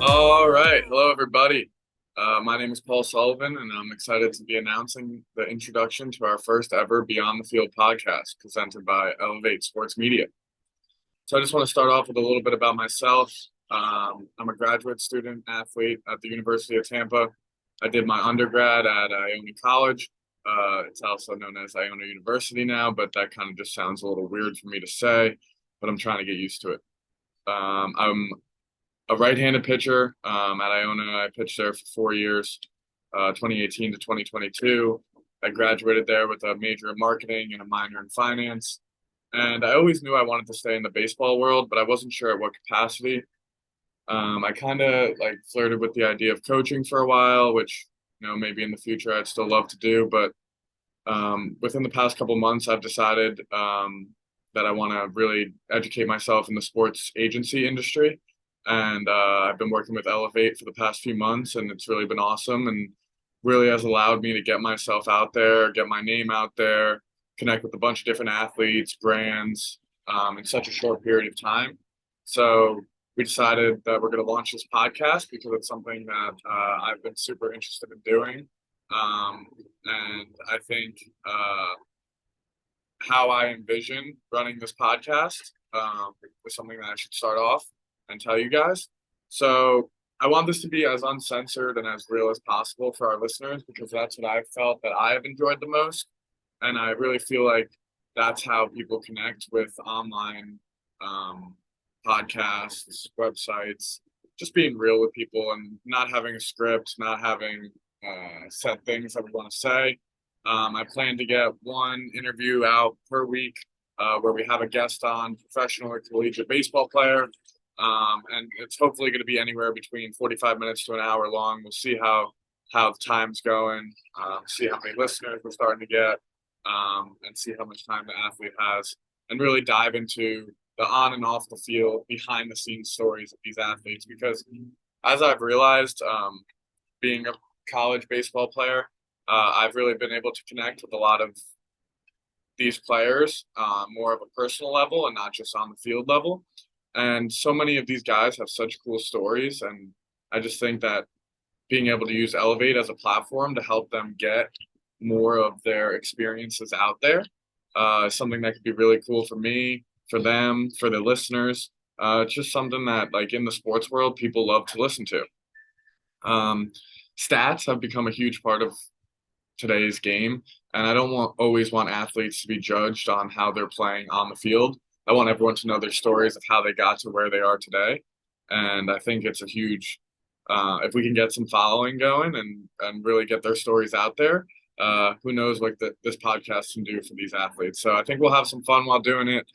All right. Hello, everybody. My name is Paul Sullivan, and I'm excited to be announcing the introduction to our first ever Beyond the Field podcast presented by Elevate Sports Media. So I just want to start off with a little bit about myself. I'm a graduate student athlete at the University of Tampa. I did my undergrad at Iona College. It's also known as Iona University now, but that kind of just sounds a little weird for me to say, but I'm trying to get used to it. I'm a right-handed pitcher at Iona. I pitched there for 4 years, 2018 to 2022. I graduated there with a major in marketing and a minor in finance. And I always knew I wanted to stay in the baseball world, but I wasn't sure at what capacity. I kind of like flirted with the idea of coaching for a while, which maybe in the future I'd still love to do. But within the past couple months, I've decided that I want to really educate myself in the sports agency industry. And I've been working with Elevate for the past few months, and it's really been awesome and really has allowed me to get myself out there, get my name out there, connect with a bunch of different athletes, brands in such a short period of time. So we decided that we're going to launch this podcast because it's something that I've been super interested in doing. And I think how I envision running this podcast was something that I should start off and tell you guys. So I want this to be as uncensored and as real as possible for our listeners because that's what I've felt that I have enjoyed the most. And I really feel like that's how people connect with online podcasts, websites, just being real with people and not having a script, not having set things that we want to say. I plan to get one interview out per week where we have a guest on, professional or collegiate baseball player. And it's hopefully going to be anywhere between 45 minutes to an hour long. We'll see how the time's going, see how many listeners we're starting to get, and see how much time the athlete has, and really dive into the on and off the field, behind the scenes stories of these athletes. Because as I've realized, being a college baseball player, I've really been able to connect with a lot of these players more of a personal level and not just on the field level. And so many of these guys have such cool stories. And I just think that being able to use Elevate as a platform to help them get more of their experiences out there is something that could be really cool for me, for them, for the listeners. It's just something that, like in the sports world, people love to listen to. Um, Stats have become a huge part of today's game, and I don't always want athletes to be judged on how they're playing on the field. I want everyone to know their stories of how they got to where they are today, and I think it's a huge if we can get some following going and really get their stories out there. Who knows what this podcast can do for these athletes? So I think we'll have some fun while doing it.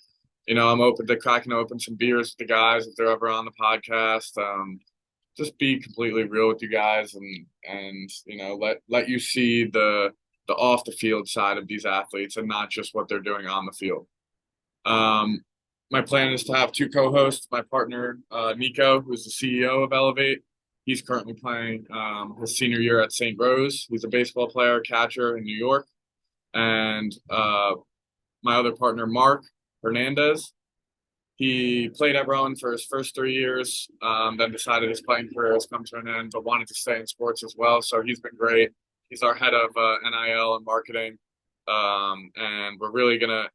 I'm open to cracking open some beers with the guys if they're ever on the podcast. Just be completely real with you guys and let you see the off the field side of these athletes and not just what they're doing on the field. Um, my plan is to have two co-hosts. My partner Nico, who's the CEO of Elevate. He's currently playing his senior year at St. Rose. He's a baseball player, catcher in New York. And my other partner, Mark Hernandez, he played at Rowan for his first 3 years, then decided his playing career has come to an end, but wanted to stay in sports as well. So he's been great. He's our head of NIL and marketing. And we're really gonna,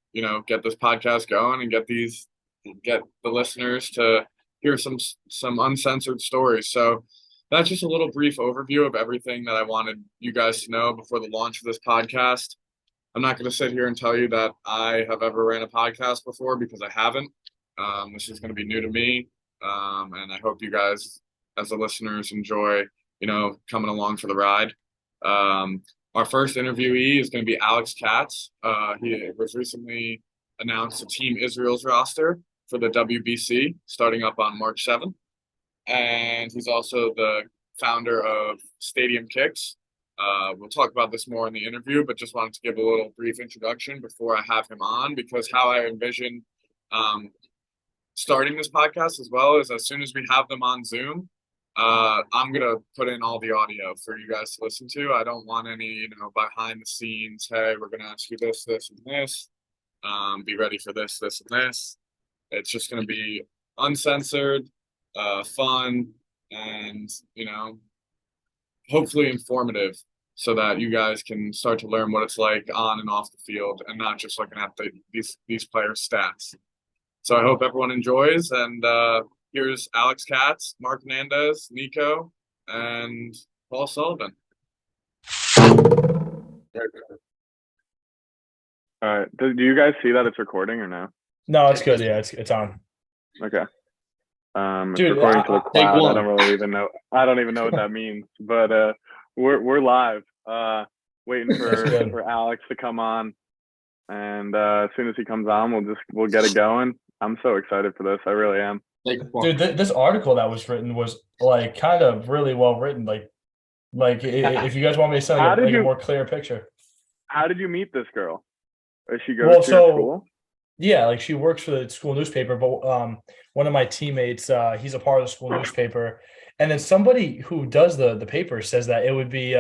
get this podcast going and get the listeners to hear some uncensored stories. So that's just a little brief overview of everything that I wanted you guys to know before the launch of this podcast. I'm not going to sit here and tell you that I have ever ran a podcast before because I haven't. This is going to be new to me, and I hope you guys, as the listeners, enjoy, coming along for the ride. Our first interviewee is going to be Alex Katz. He was recently announced to Team Israel's roster for the WBC starting up on March 7th. And he's also the founder of Stadium Kicks. We'll talk about this more in the interview, but just wanted to give a little brief introduction before I have him on, because how I envision starting this podcast as well is as soon as we have them on Zoom, I'm going to put in all the audio for you guys to listen to. I don't want any, behind the scenes, hey, we're going to ask you this, this, and this. Be ready for this, this, and this. It's just going to be uncensored, fun, and, hopefully informative so that you guys can start to learn what it's like on and off the field and not just looking at these players' stats. So I hope everyone enjoys. And here's Alex Katz, Mark Hernandez, Nico, and Paul Sullivan. All right. Do you guys see that it's recording or no? No, it's good. Yeah, it's on. Okay. It's Dude, recording to the cloud. one. I don't really even know. I don't even know what that means. But we're live. Waiting for Alex to come on, and as soon as he comes on, we'll get it going. I'm so excited for this. I really am. Dude, this article that was written was like kind of really well written. Like if you guys want me to send a more clear picture. How did you meet this girl? Does she go to your school? Yeah, like she works for the school newspaper, but one of my teammates, he's a part of the school newspaper, and then somebody who does the paper says that it would be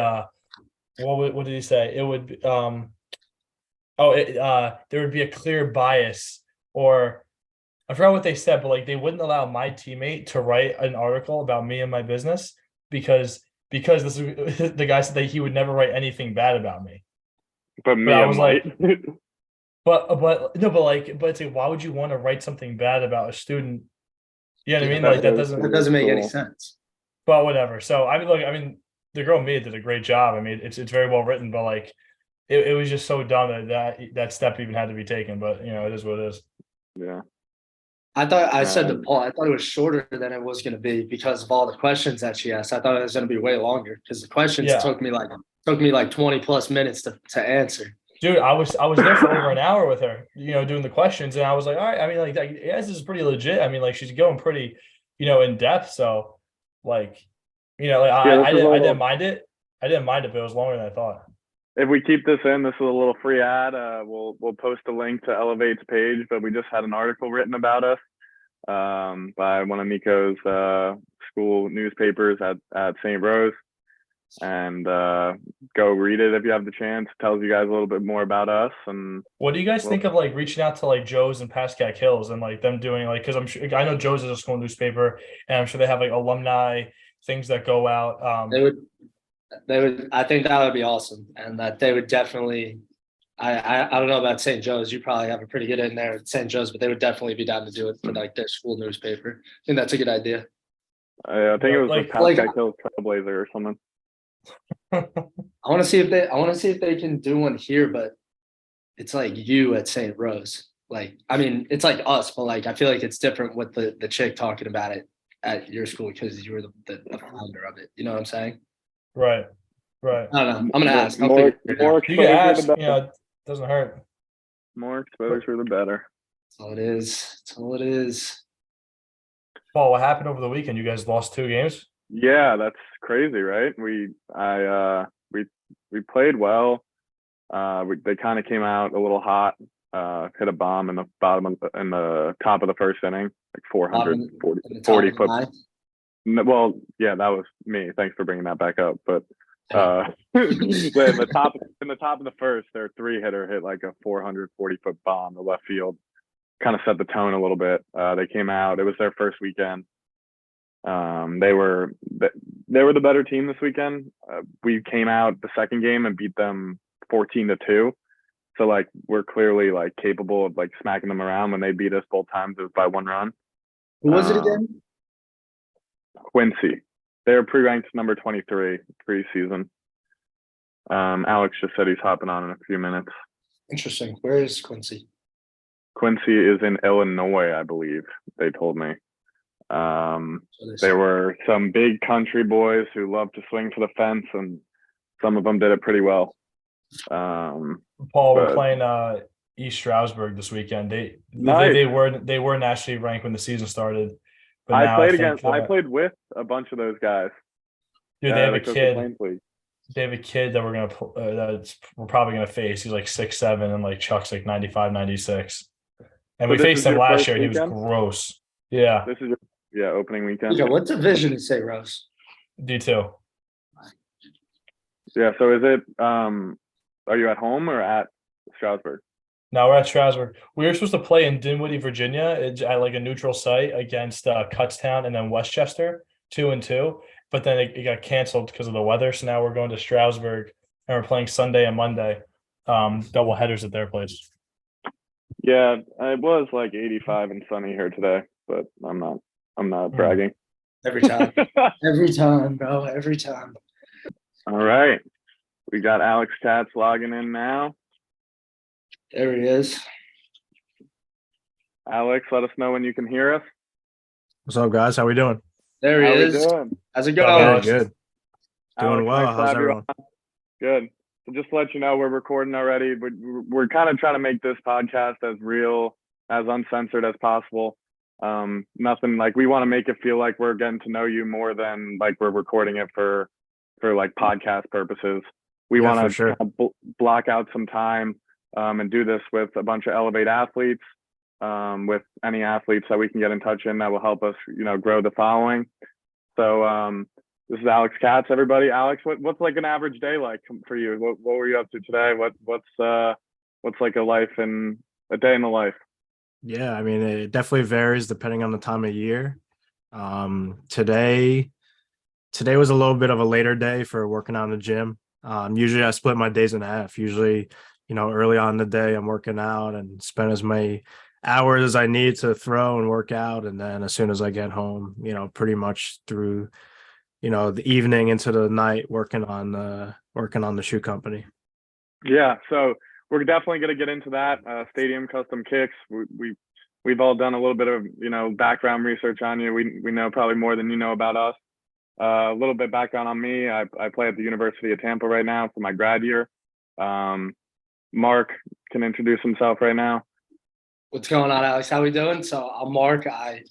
what did he say? It would be there would be a clear bias, or I forgot what they said, but like they wouldn't allow my teammate to write an article about me and my business because this the guy said that he would never write anything bad about me. But I was like, but it's like, why would you want to write something bad about a student? You know what I mean? Like that doesn't make any sense. But whatever. So I mean, the girl Mia did a great job. I mean, it's very well written, but like it was just so dumb that step even had to be taken. But it is what it is. Yeah. I said to Paul, I thought it was shorter than it was going to be because of all the questions that she asked. I thought it was going to be way longer because the questions took me like 20 plus minutes to answer. Dude, I was there for over an hour with her, doing the questions, and I was like, all right. I mean, like, yes, this is pretty legit. I mean, like, she's going pretty, in depth. So, like, I didn't mind it. I didn't mind it, but it was longer than I thought. If we keep this in, this is a little free ad. We'll post a link to Elevate's page, but we just had an article written about us by one of Nico's school newspapers at St. Rose. And go read it if you have the chance. It tells you guys a little bit more about us. And what do you guys think of like reaching out to like Joe's and Pascack Hills and like them doing like, because I'm sure I know Joe's is a school newspaper and I'm sure they have like alumni things that go out. They would. I think that would be awesome, and that they would definitely. I don't know about St. Joe's. You probably have a pretty good in there at St. Joe's, but they would definitely be down to do it for like their school newspaper. I think that's a good idea. I think it was like Pascack Hills Trailblazer or something. I want to see if they can do one here, but it's like you at St. Rose. Like, I mean, it's like us, but like I feel like it's different with the chick talking about it at your school because you were the founder of it. You know what I'm saying? Right. I don't know. I'm gonna ask. More you can ask. It doesn't hurt. More exposure, the better. That's all it is. That's all it is. Paul, what happened over the weekend? You guys lost 2 games? Yeah, that's crazy, right? We played well. They kind of came out a little hot. Hit a bomb in the top of the first inning, like 440 foot. Well, yeah, that was me. Thanks for bringing that back up. But in the top of the first, their 3-hitter hit like a 440 foot bomb to left field. Kind of set the tone a little bit. They came out. It was their first weekend. They were the better team this weekend. We came out the second game and beat them 14-2. So like we're clearly like capable of like smacking them around. When they beat us both times, it was by 1 run. Who was it again? Quincy. They're pre-ranked number 23 preseason. Alex just said he's hopping on in a few minutes. Interesting. Where is Quincy? Quincy is in Illinois, I believe. They told me. There were some big country boys who love to swing for the fence, and some of them did it pretty well. Paul, we're playing East Stroudsburg this weekend. They were nationally ranked when the season started. But I played with a bunch of those guys. Dude, they have a kid. They have a kid that we're probably gonna face. He's like 6'7" and like Chuck's like 95, 96. And we faced him last year. He was gross. Yeah. This is your opening weekend. Yeah, what division is St. Rose? D2. Yeah. So is it? Are you at home or at Stroudsburg? No, we're at Stroudsburg. We were supposed to play in Dinwiddie, Virginia, at like a neutral site against Kutztown and then Westchester. 2-2, but then it got canceled because of the weather. So now we're going to Stroudsburg and we're playing Sunday and Monday, double headers at their place. Yeah, it was like 85 and sunny here today, but I'm not bragging. Every time. Every time, bro. Every time. All right. We got Alex Katz logging in now. There he is. Alex, let us know when you can hear us. What's up, guys? How we doing? There he How we is. doing? How's it Oh, going? good. Doing Alex, well. nice to How's have you everyone? on. Good. So just to let you know, we're recording already. We're kind of trying to make this podcast as real, as uncensored as possible. Nothing like, we want to make it feel like we're getting to know you more than like we're recording it for like podcast purposes. We want to sure. kind of block out some time and do this with a bunch of Elevate athletes, with any athletes that we can get in touch in that will help us, grow the following. So this is Alex Katz, everybody. Alex, what's like an average day like for you? What were you up to today? What's like a day in the life? Yeah, I mean, it definitely varies depending on the time of year. Today was a little bit of a later day for working out in the gym. Usually I split my days in half. Usually, early on in the day I'm working out and spend as many hours as I need to throw and work out. And then as soon as I get home, pretty much through, the evening into the night working on the shoe company. Yeah. So we're definitely going to get into that. Stadium Custom Kicks. We've all done a little bit of, background research on you. We know probably more than you know about us. A little bit background on me. I play at the University of Tampa right now for my grad year. Mark can introduce himself right now. What's going on, Alex? How we doing? So I'm Mark. I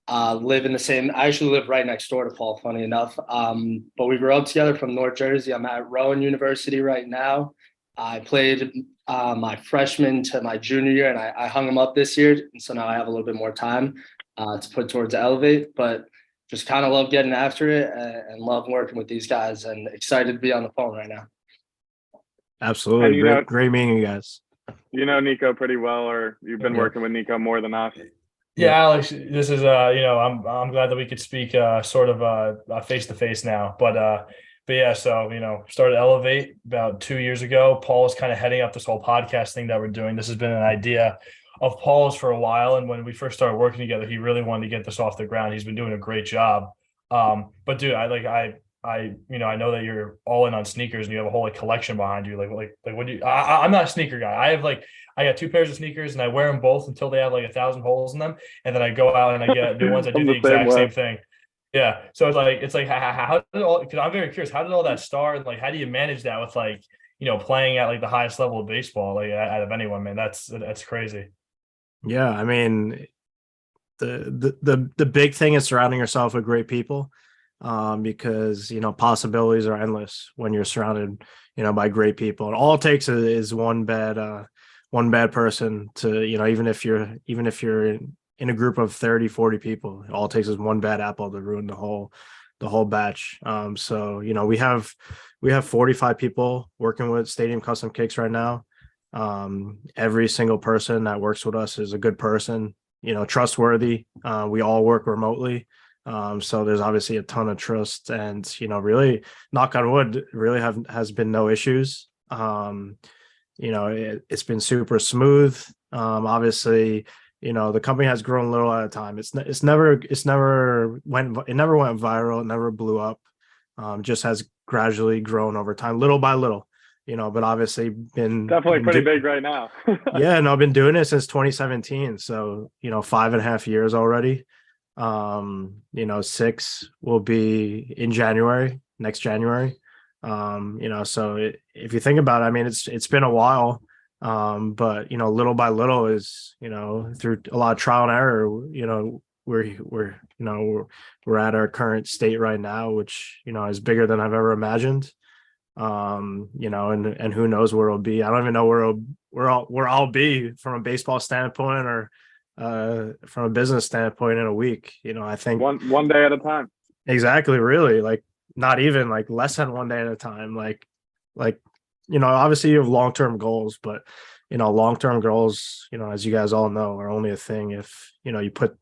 actually live right next door to Paul, funny enough. But we grew up together from North Jersey. I'm at Rowan University right now. I played my freshman to my junior year, and I hung him up this year. And so now I have a little bit more time to put towards Elevate, but just kind of love getting after it and love working with these guys and excited to be on the phone right now. Absolutely. Great meeting you guys. You know Nico pretty well, or you've been working with Nico more than us. Yeah, Alex, this is I'm glad that we could speak sort of face to face now. But yeah, so started Elevate about 2 years ago. Paul is kind of heading up this whole podcast thing that we're doing. This has been an idea of Paul's for a while, and when we first started working together, he really wanted to get this off the ground. He's been doing a great job. But dude, I know that you're all in on sneakers and you have a whole collection behind you. Like what do you? I'm not a sneaker guy. I got 2 pairs of sneakers and I wear them both until they have 1,000 holes in them, and then I go out and I get new ones. I do the exact same thing. Yeah. So it's like how did all? Because I'm very curious. How did all that start? And how do you manage that with playing at the highest level of baseball out of anyone? Man, that's crazy. Yeah, I mean, the big thing is surrounding yourself with great people, because possibilities are endless when you're surrounded by great people. And all it takes is one bad person to even if you're in a group of 30, 40 people, all it takes is one bad apple to ruin the whole batch. So we have 45 people working with Stadium Custom Kicks right now. Every single person that works with us is a good person, trustworthy. We all work remotely. So there's obviously a ton of trust, and, really, knock on wood, really has been no issues. It's been super smooth. Obviously, the company has grown a little at a time. It never went viral. It never blew up. Just has gradually grown over time, little by little. But obviously definitely pretty big right now. Yeah, and I've been doing it since 2017. So, 5.5 years already. 6 will be in next January. So if you think about it, I mean, it's been a while. But little by little is, through a lot of trial and error, we're at our current state right now, which, is bigger than I've ever imagined. And who knows where it'll be. I don't even know where I'll be from a baseball standpoint or from a business standpoint in a week. I think one day at a time. Exactly. Really, not even less than one day at a time. Obviously you have long-term goals, but long-term goals, as you guys all know, are only a thing if you put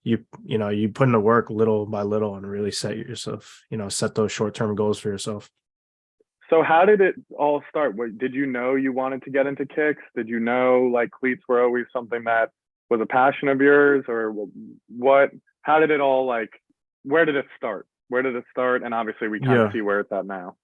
you put in the work little by little and really set yourself, set those short-term goals for yourself. So how did it all start? Did you know you wanted to get into kicks? Did you know like cleats were always something that was a passion of yours, or what? How did it all where did it start? And obviously we kind of see where it's at now.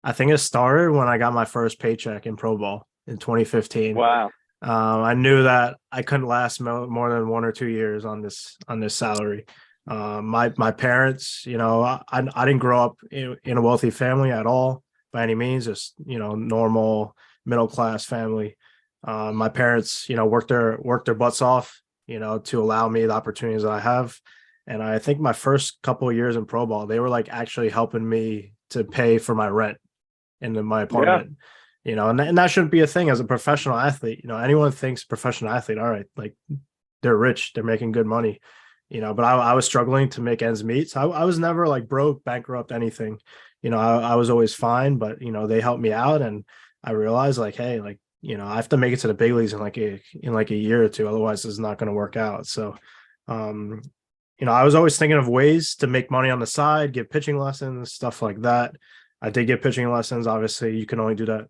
I think it started when I got my first paycheck in pro ball in 2015. Wow. I knew that I couldn't last more than 1 or 2 years on this salary. My parents, I didn't grow up in a wealthy family at all by any means, just normal middle class family. My parents, worked their butts off, to allow me the opportunities that I have. And I think my first couple of years in pro ball, they were like actually helping me to pay for my rent in my apartment. Yeah. And that shouldn't be a thing as a professional athlete. Anyone thinks professional athlete, all right, like they're rich, they're making good money, but I was struggling to make ends meet. So I was never like broke, bankrupt, anything. I was always fine, but they helped me out, and I realized like, hey, like, I have to make it to the big leagues in like a year or two, otherwise it's not going to work out. So, I was always thinking of ways to make money on the side, give pitching lessons, stuff like that. I did get pitching lessons. Obviously, you can only do that,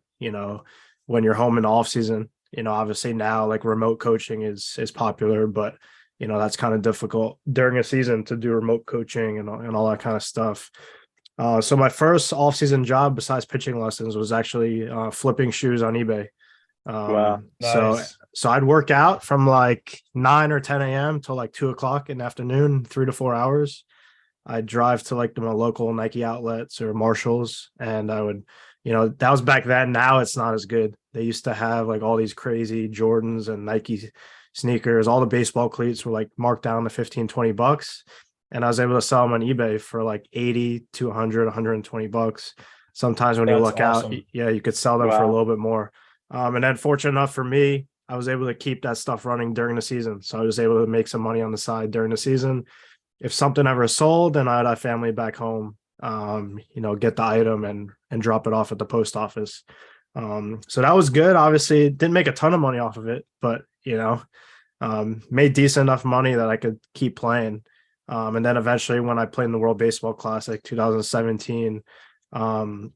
when you're home in the off season. Obviously now like remote coaching is popular, but that's kind of difficult during a season to do remote coaching and all that kind of stuff. So my first off-season job besides pitching lessons was actually flipping shoes on eBay. Wow. Nice. So I'd work out from like 9 or 10 a.m. till like 2 o'clock in the afternoon, 3 to 4 hours. I'd drive to like my local Nike outlets or Marshalls, and I would, that was back then. Now it's not as good. They used to have like all these crazy Jordans and Nike sneakers. All the baseball cleats were like marked down to $15-20. And I was able to sell them on eBay for like 80 to 100, $120. Sometimes when you look out, you could sell them for a little bit more. And then fortunate enough for me, I was able to keep that stuff running during the season. So I was able to make some money on the side during the season. If something ever sold, then I had a family back home, get the item and drop it off at the post office. So that was good. Obviously didn't make a ton of money off of it, but, made decent enough money that I could keep playing. And then eventually when I played in the World Baseball Classic 2017, I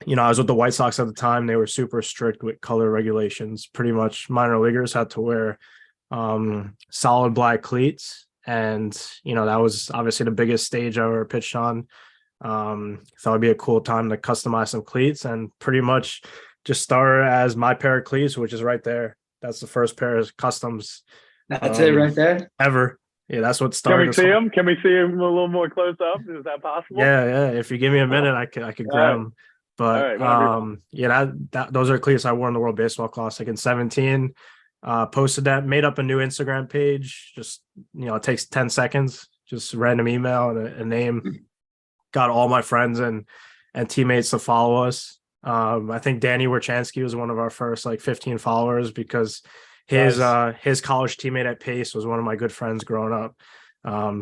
was with the White Sox at the time. They were super strict with color regulations. Pretty much minor leaguers had to wear solid black cleats. And, that was obviously the biggest stage I ever pitched on. Thought it'd be a cool time to customize some cleats, and pretty much just started as my pair of cleats, which is right there. That's the first pair of customs. That's it right there? Ever. Yeah, that's what started. Can we see him? Can we see him a little more close up? Is that possible? Yeah. If you give me a minute, I could grab them. But those are cleats I wore in the World Baseball Classic in 17. Posted that, made up a new Instagram page. Just it takes 10 seconds. Just random email and a name. Got all my friends and teammates to follow us. I think Danny Werchansky was one of our first like 15 followers, because his college teammate at Pace was one of my good friends growing up.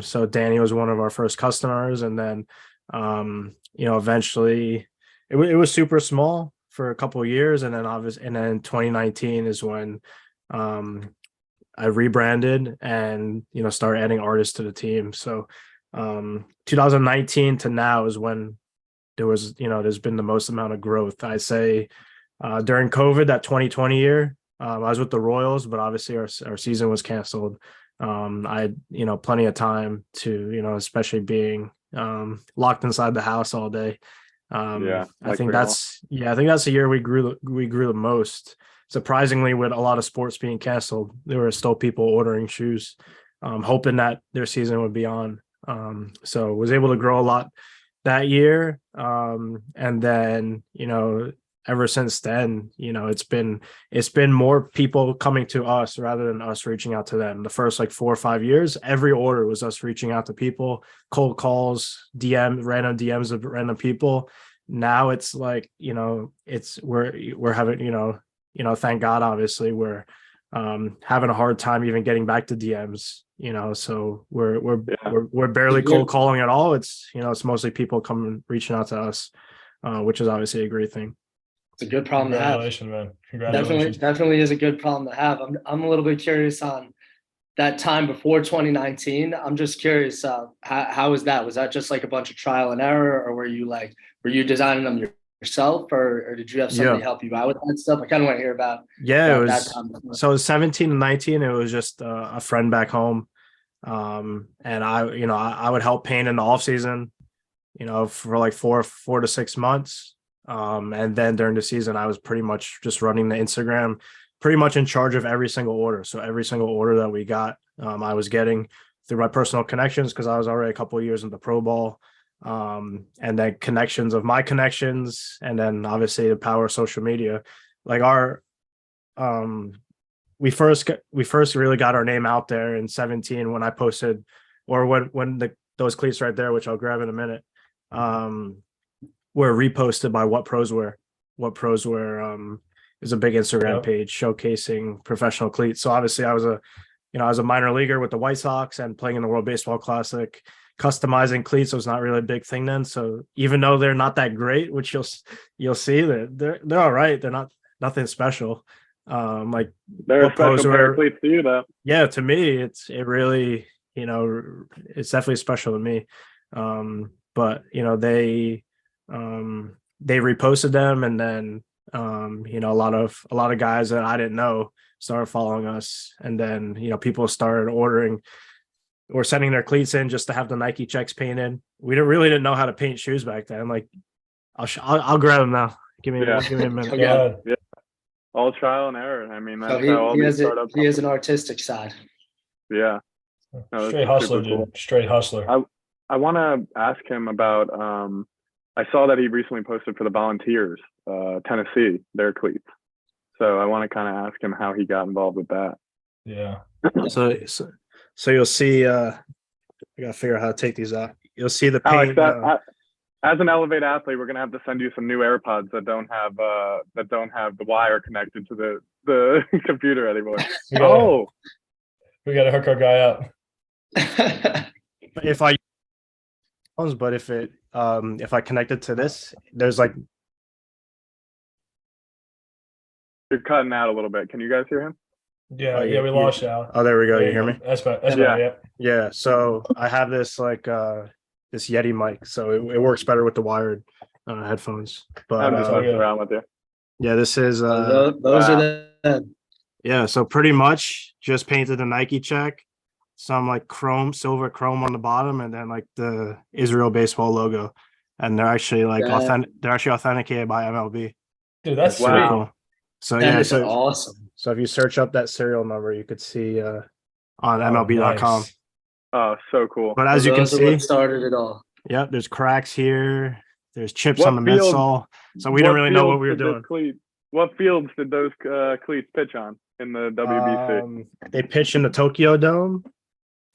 So Danny was one of our first customers, and then eventually it was super small for a couple of years, and then 2019 is when I rebranded and started adding artists to the team. So 2019 to now is when there was there's been the most amount of growth. I say during COVID, that 2020 year, I was with the Royals, but obviously our season was canceled. I had plenty of time to especially being locked inside the house all day. I think that's the year we grew the most. Surprisingly, with a lot of sports being canceled, there were still people ordering shoes, hoping that their season would be on. So was able to grow a lot that year. And then, ever since then, it's been more people coming to us rather than us reaching out to them. The first like 4 or 5 years, every order was us reaching out to people, cold calls, random DMs of random people. Now it's like, we're having, thank God, obviously we're having a hard time even getting back to DMs, so we're barely cold calling at all. It's, it's mostly people reaching out to us, which is obviously a great thing. It's a good problem to have. Congratulations, man. Congratulations. Definitely is a good problem to have. I'm a little bit curious on that time before 2019. I'm just curious, how was that? Was that just like a bunch of trial and error, or were you designing them yourself, or did you have somebody help you out with that stuff? I kind of want to hear about it was that time before. so 17 and 19. It was just a friend back home, and I would help paint in the off season, for like 4 to 6 months, and then during the season I was pretty much just running the Instagram, pretty much in charge of every single order. So every single order that we got, I was getting through my personal connections, because I was already a couple of years into pro ball, and then connections of my connections, and then obviously the power of social media. Like we first really got our name out there in 17 when I posted, or when those cleats right there, which I'll grab in a minute, were reposted by What Pros Wear. What Pros Wear is a big Instagram page showcasing professional cleats. So obviously I was a minor leaguer with the White Sox and playing in the World Baseball Classic. Customizing cleats was not really a big thing then. So even though they're not that great, which you'll see that they're all right, they're not nothing special. Like they're a special pair of cleats to you, though. Yeah, to me, it really, it's definitely special to me. But they reposted them, and then a lot of guys that I didn't know started following us, and then people started ordering or sending their cleats in just to have the Nike checks painted. We didn't know how to paint shoes back then. Like I'll grab them now. Give me a minute. Yeah. All trial and error. I mean, that's So how all these startups. He has an artistic side. Yeah. No, Straight hustler, dude. Cool. Straight hustler. I want to ask him about. I saw that he recently posted for the Volunteers, Tennessee, their cleats. So I want to kind of ask him how he got involved with that. Yeah. So you'll see. I gotta figure out how to take these out. You'll see the paint. Alex, as an Elevate athlete, we're gonna have to send you some new AirPods that don't have the wire connected to the computer anymore. We gotta hook our guy up. If I connect it to this, there's like. You're cutting out a little bit. Can you guys hear him? Yeah, we lost you. Oh, there we go. You hear me? That's better. Yeah. So I have this this Yeti mic, so it works better with the wired headphones. But I'm just messing around with you. Yeah, this is those are the. Yeah, so pretty much just painted a Nike check, some like silver chrome on the bottom, and then like the Israel baseball logo, and they're actually authenticated by MLB. Dude, that's wow. sweet. Cool. So that is awesome. So if you search up that serial number, you could see on MLB.com. Nice. Oh, so cool. But as you can see, what started it all. Yep, there's cracks here. There's chips on the midsole. So we don't really know what we were doing. What fields did those cleats pitch on in the WBC? They pitched in the Tokyo Dome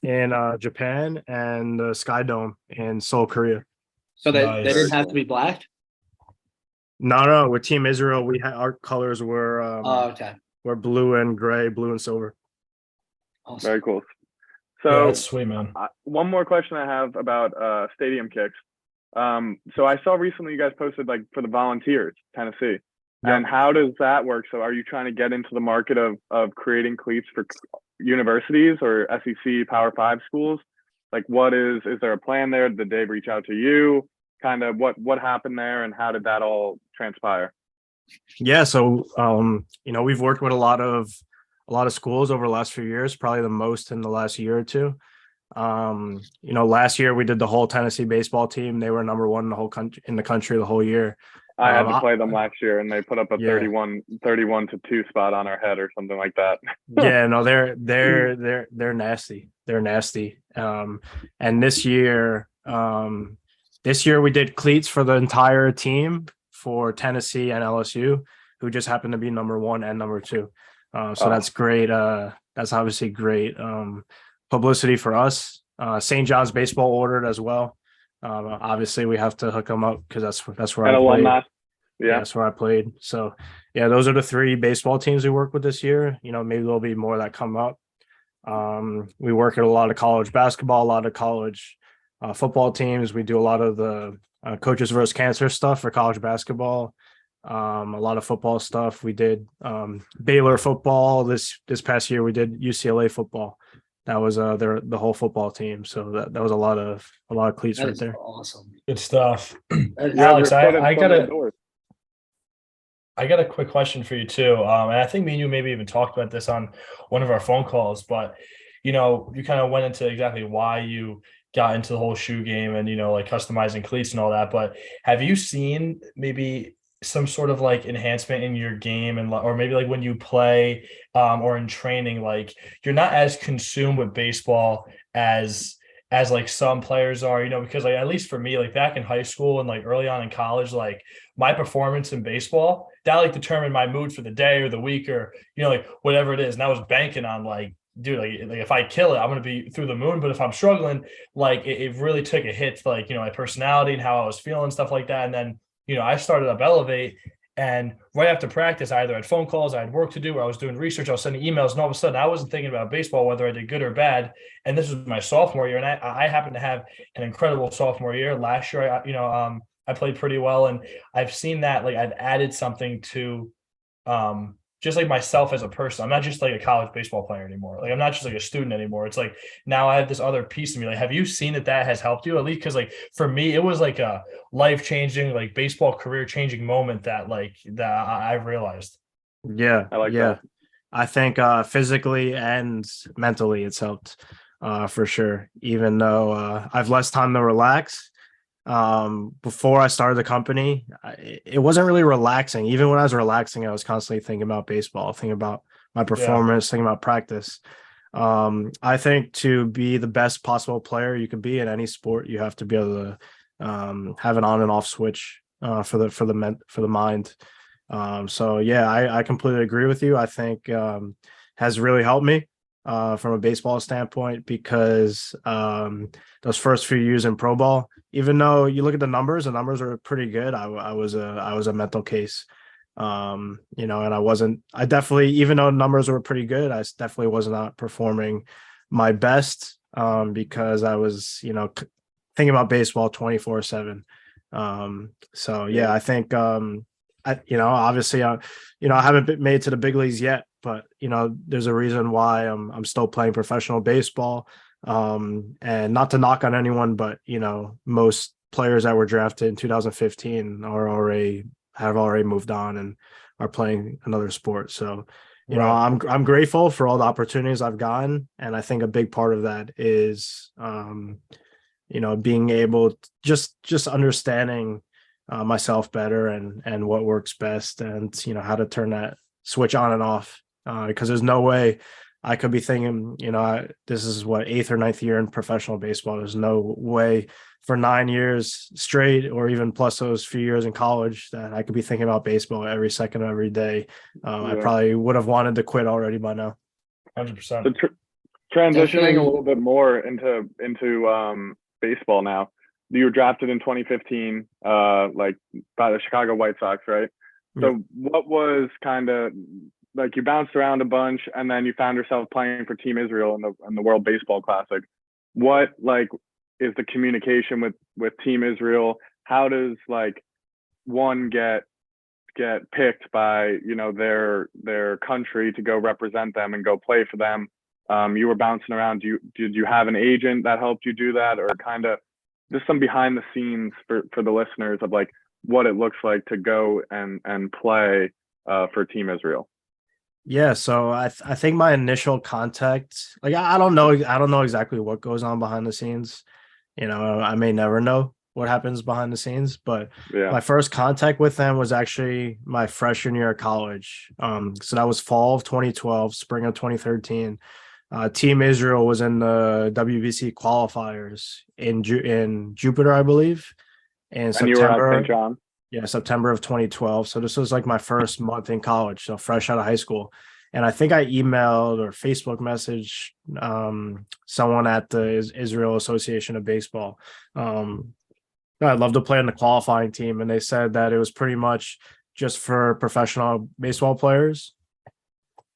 in Japan and the Sky Dome in Seoul, Korea. So they didn't have to be black? No. With Team Israel, our colors were okay. Were blue and gray, blue and silver. Awesome. Very cool. So that's sweet, man. One more question I have about stadium kicks. So I saw recently you guys posted like for the Volunteers, Tennessee. Yeah. And how does that work? So are you trying to get into the market of creating cleats for universities or SEC Power 5 schools? Like is there a plan there? Did Dave reach out to you? Kind of what happened there and how did that all transpire? Yeah, so we've worked with a lot of schools over the last few years, probably the most in the last year or two. Last year we did the whole Tennessee baseball team. They were number one in the whole country the whole year. I had to play them last year, and they put up a 31-2 spot on our head or something like that. Yeah, no, they're nasty. They're nasty. And this year we did cleats for the entire team for Tennessee and LSU, who just happened to be number one and number two. That's great. That's obviously great publicity for us. St. John's baseball ordered as well. Obviously we have to hook them up because that's where I played. Yeah, that's where I played. So yeah, those are the three baseball teams we work with this year. Maybe there'll be more that come up. We work at a lot of college basketball, a lot of college football teams. We do a lot of the coaches versus cancer stuff for college basketball. A lot of football stuff. We did Baylor football this past year. We did UCLA football. That was the whole football team. So that was a lot of cleats That right is there. awesome. Good stuff. That is- Alex, Your foot in I so many gotta doors. I got a quick question for you too. And I think me and you maybe even talked about this on one of our phone calls, but you know, you kind of went into exactly why you got into the whole shoe game and, you know, like customizing cleats and all that. But have you seen maybe some sort of like enhancement in your game and or maybe like when you play or in training, like you're not as consumed with baseball as like some players are, you know, because like at least for me, like back in high school and like early on in college, like my performance in baseball that like determined my mood for the day or the week or you know like whatever it is. And I was banking on like, dude, like if I kill it, I'm gonna be through the moon. But if I'm struggling, like it really took a hit to like you know my personality and how I was feeling stuff like that. And then you know I started up Elevate, and right after practice, I either had phone calls, I had work to do, or I was doing research, I was sending emails, and all of a sudden I wasn't thinking about baseball, whether I did good or bad. And this was my sophomore year, and I happened to have an incredible sophomore year. Last year, I played pretty well, and I've seen that like I've added something to just like myself as a person. I'm not just like a college baseball player anymore. Like I'm not just like a student anymore. It's like now I have this other piece of me. Like, have you seen that has helped you at least? Because like for me, it was like a life changing, like baseball career changing moment that like that I realized. Yeah, I like yeah. that. I think physically and mentally it's helped for sure. Even though I've less time to relax. Before I started the company, it wasn't really relaxing. Even when I was relaxing, I was constantly thinking about baseball, thinking about my Yeah, performance, thinking about practice. I think to be the best possible player you can be in any sport, you have to be able to have an on and off switch for the mind. So yeah, I completely agree with you. I think has really helped me from a baseball standpoint because those first few years in pro ball, even though you look at the numbers are pretty good. I was a mental case, you know, and I definitely, even though numbers were pretty good, I definitely was not performing my best because I was, you know, thinking about baseball 24/7. So yeah, I think you know, obviously, you know, I haven't been made to the big leagues yet, but you know, there's a reason why I'm still playing professional baseball. And not to knock on anyone, but you know, most players that were drafted in 2015 have already moved on and are playing another sport. So, you know, right. I'm grateful for all the opportunities I've gotten, and I think a big part of that is, you know, being able to just understanding myself better and what works best, and you know how to turn that switch on and off. Because there's no way I could be thinking, you know, this is what 8th or 9th year in professional baseball. There's no way for 9 years straight, or even plus those few years in college, that I could be thinking about baseball every second of every day. I Yeah. probably would have wanted to quit already by now. 100%. So transitioning Definitely. a little bit more into baseball now. You were drafted in 2015, like by the Chicago White Sox, right? Yeah. So what was kind of like you bounced around a bunch, and then you found yourself playing for Team Israel in the World Baseball Classic. What like is the communication with Team Israel? How does like one get picked by, you know, their country to go represent them and go play for them? You were bouncing around. Did you have an agent that helped you do that, or kind of just some behind the scenes for the listeners of like what it looks like to go and play for Team Israel? Yeah, so I think my initial contact, like I don't know exactly what goes on behind the scenes. You know, I may never know what happens behind the scenes, but Yeah. my first contact with them was actually my freshman year of college. So that was fall of 2012, spring of 2013. Team Israel was in the WBC qualifiers in Jupiter, I believe, in And you were at St. September. John. Yeah, September of 2012. So this was like my first month in college, so fresh out of high school. And I think I emailed or Facebook messaged someone at the Israel Association of Baseball. I'd love to play on the qualifying team, and they said that it was pretty much just for professional baseball players,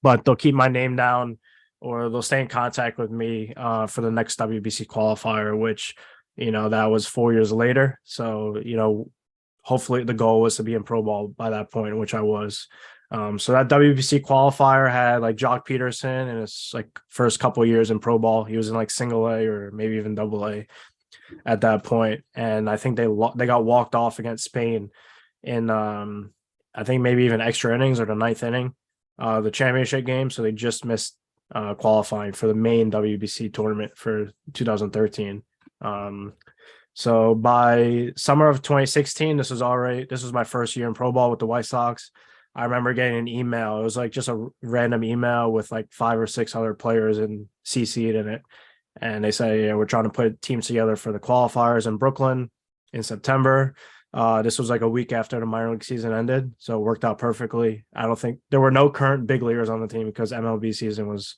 but they'll keep my name down, or they'll stay in contact with me for the next WBC qualifier, which, you know, that was 4 years later. So, you know, hopefully the goal was to be in pro ball by that point, which I was. So that WBC qualifier had like Jock Peterson in his like first couple of years in pro ball. He was in like single A or maybe even double A at that point. And I think they got walked off against Spain in I think maybe even extra innings or the ninth inning, the championship game. So they just missed qualifying for the main WBC tournament for 2013. So by summer of 2016, this was my first year in pro ball with the White Sox. I remember getting an email. It was like just a random email with like 5 or 6 other players and CC'd in it. And they say, yeah, we're trying to put teams together for the qualifiers in Brooklyn in September. This was like a week after the minor league season ended. So it worked out perfectly. I don't think there were no current big leaguers on the team because MLB season was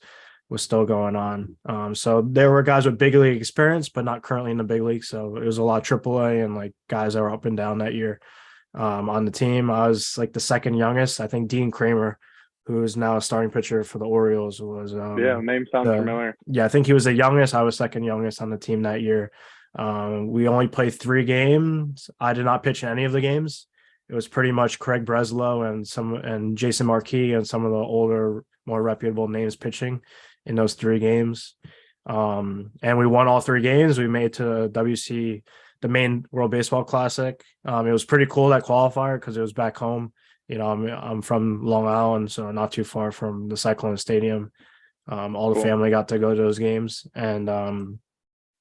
still going on. So there were guys with big league experience, but not currently in the big league. So it was a lot of AAA and like guys that were up and down that year on the team. I was like the second youngest. I think Dean Kramer, who is now a starting pitcher for the Orioles, was name sounds familiar. Yeah, I think he was the youngest. I was second youngest on the team that year. We only played 3 games. I did not pitch in any of the games. It was pretty much Craig Breslow and Jason Marquis and some of the older, more reputable names pitching in those 3 games. And we won all 3 games. We made to WC, the main World Baseball Classic. It was pretty cool, that qualifier, because it was back home. You know, I'm from Long Island, so not too far from the Cyclone Stadium. All the family got to go to those games. And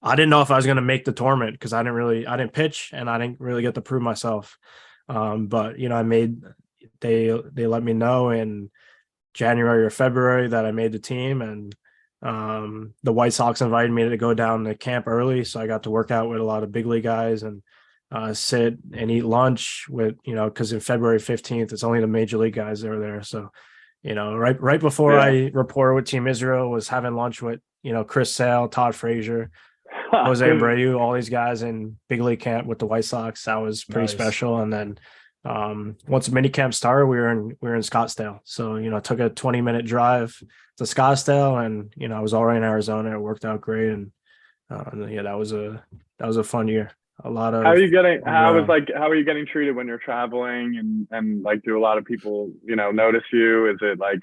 I didn't know if I was going to make the tournament because I didn't pitch and I didn't really get to prove myself. But, you know, they let me know in January or February that I made the team, and the White Sox invited me to go down to camp early. So I got to work out with a lot of big league guys and sit and eat lunch with, you know, because in February 15th, it's only the major league guys that are there. So, you know, right before I reported with Team Israel, was having lunch with, you know, Chris Sale, Todd Frazier, Jose Abreu, all these guys in big league camp with the White Sox. That was pretty special. And then once mini camp started, we were in Scottsdale. So, you know, took a 20-minute drive to Scottsdale, and, you know, I was already in Arizona. It worked out great. And yeah, that was a fun year. A lot of how are you getting treated when you're traveling and like, do a lot of people, you know, notice you? Is it like,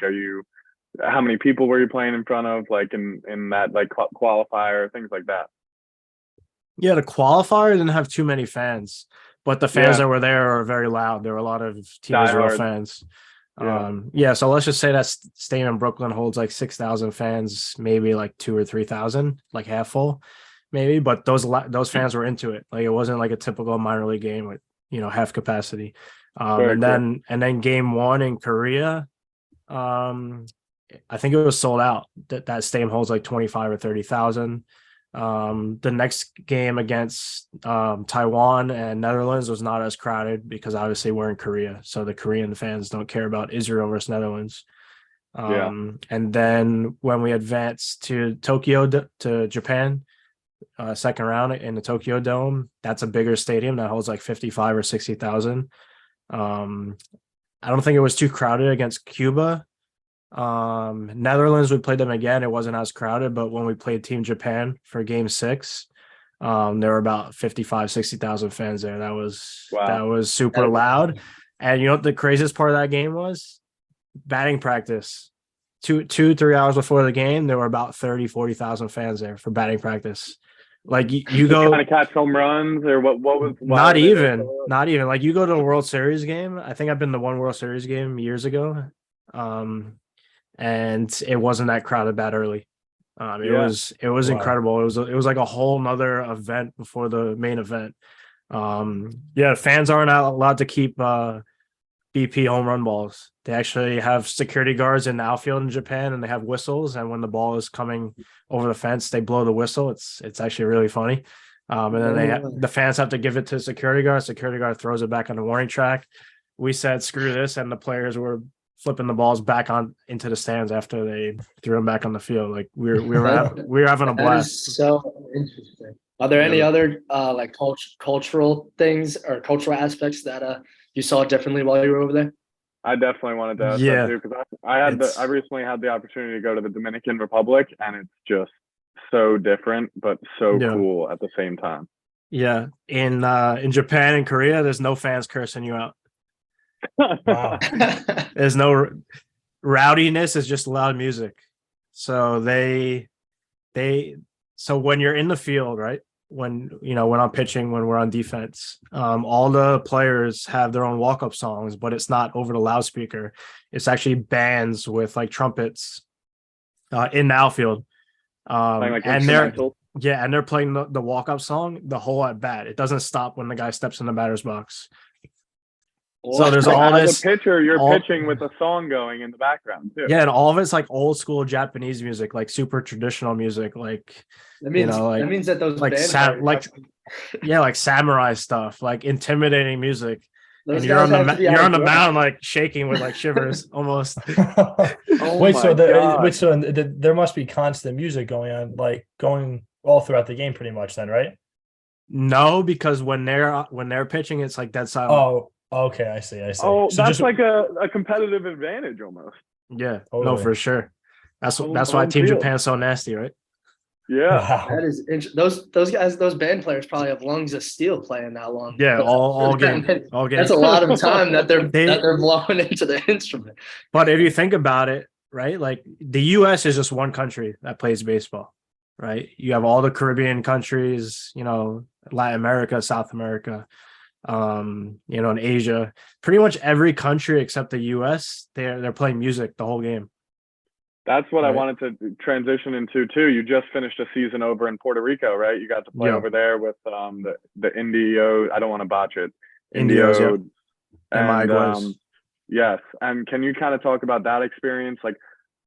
how many people were you playing in front of, like in that like qualifier, things like that? Yeah, the qualifier didn't have too many fans, but the fans that were there are very loud. There were a lot of Team Israel fans. So let's just say that stadium in Brooklyn holds like 6,000 fans, maybe like 2,000 or 3,000, like half full, maybe. But those fans were into it. Like, it wasn't like a typical minor league game with, you know, half capacity. And then game 1 in Korea, I think it was sold out. That stadium holds like 25 or 30,000. The next game against Taiwan and Netherlands was not as crowded because obviously we're in Korea, so the Korean fans don't care about Israel versus Netherlands. And then when we advanced to Japan, second round in the Tokyo Dome, that's a bigger stadium that holds like 55 or 60,000. I don't think it was too crowded against Cuba. Netherlands, we played them again. It wasn't as crowded, but when we played Team Japan for game 6, there were about 55, 60,000 fans there. That was super loud. And you know what the craziest part of that game was? Batting practice. 2-3 hours before the game, there were about 30, 40,000 fans there for batting practice. Like you go kind of catch home runs, or what was not even like, you go to a World Series game. I think I've been to one World Series game years ago. And it wasn't that crowded that early. It was incredible. It was like a whole nother event before the main event. Fans aren't allowed to keep BP home run balls. They actually have security guards in the outfield in Japan, and they have whistles. And when the ball is coming over the fence, they blow the whistle. It's actually really funny. And then the fans have to give it to the security guard. Security guard throws it back on the warning track. We said, screw this. And the players were flipping the balls back on into the stands after they threw them back on the field. Like we were having a blast. That is so interesting. Are there any other like cultural things or cultural aspects that you saw differently while you were over there? I definitely wanted to ask that too, because I recently had the opportunity to go to the Dominican Republic, and it's just so different but so cool at the same time. Yeah, in Japan and Korea, there's no fans cursing you out. Wow. There's no rowdiness, is just loud music. So so when you're in the field, right? When when I'm pitching, when we're on defense, all the players have their own walk-up songs, but it's not over the loudspeaker. It's actually bands with like trumpets in the outfield. Playing like And they're instrumental. and they're playing the walk-up song the whole at bat. It doesn't stop when the guy steps in the batter's box. So there's So all as this a pitcher, you're all- pitching with a song going in the background too. Yeah, and all of it's like old school Japanese music, like super traditional music, like That means like that means that those like band players like samurai stuff, like intimidating music. those And you're guys on have to be you're on the outgrown. mound like shaking with like shivers almost. Oh Wait, my so God. there must be constant music going on, like going all throughout the game, pretty much. Then, right? No, because when they're pitching, it's like dead silent. Oh, okay, I see. Oh, So that's just like a competitive advantage almost. Yeah, no, Totally. for sure. That's Home- why home Team field. Japan's so nasty, right? Yeah. wow. That is those guys, those band players probably have lungs of steel playing that long. Yeah, all game, That's all game. a lot of time that they're They- blowing into the instrument. But if you think about it, right, like the U.S. is just one country that plays baseball, right? You have all the Caribbean countries, Latin America, South America, and Asia. Pretty much every country except the U.S. they're playing music the whole game. That's what I Right. wanted to transition into too. You just finished a season over in Puerto Rico, right? You got to play Yeah. over there with the Indio. I don't want to botch it. Indios, yeah. And Maguas. yes. And can you kind of talk about that experience? Like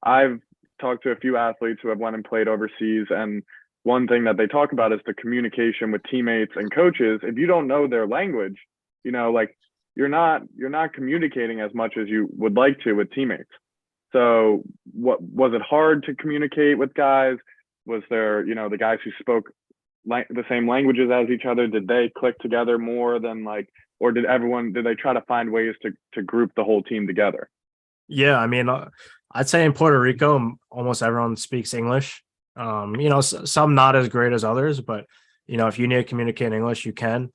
I've talked to a few athletes who have went and played overseas, and one thing that they talk about is the communication with teammates and coaches. If you don't know their language, like you're not communicating as much as you would like to with teammates. So what was it hard to communicate with guys? Was there, the guys who spoke the same languages as each other, did they click together more than or did they try to find ways to group the whole team together? Yeah, I mean, I'd say in Puerto Rico, almost everyone speaks English. Some not as great as others, but if you need to communicate in English, you can,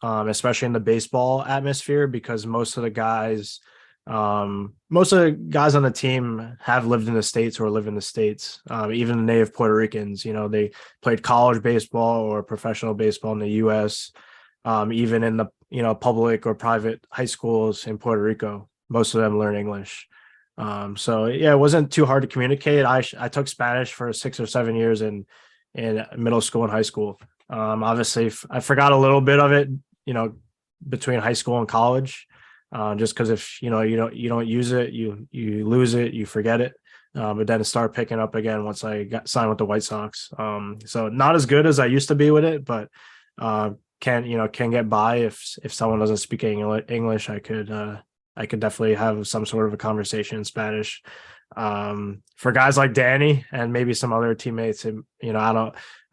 especially in the baseball atmosphere, because most of the guys on the team have lived in the States or live in the States. Even the native Puerto Ricans, they played college baseball or professional baseball in the U.S. Even in the public or private high schools in Puerto Rico, most of them learn English. So yeah, it wasn't too hard to communicate. I took Spanish for 6 or 7 years in middle school and high school. Obviously I forgot a little bit of it, between high school and college, just because if you don't use it, you lose it, you forget it. But then it started picking up again once I got signed with the White Sox. So not as good as I used to be with it, but can get by if someone doesn't speak English. I could definitely have some sort of a conversation in Spanish. For guys like Danny and maybe some other teammates, I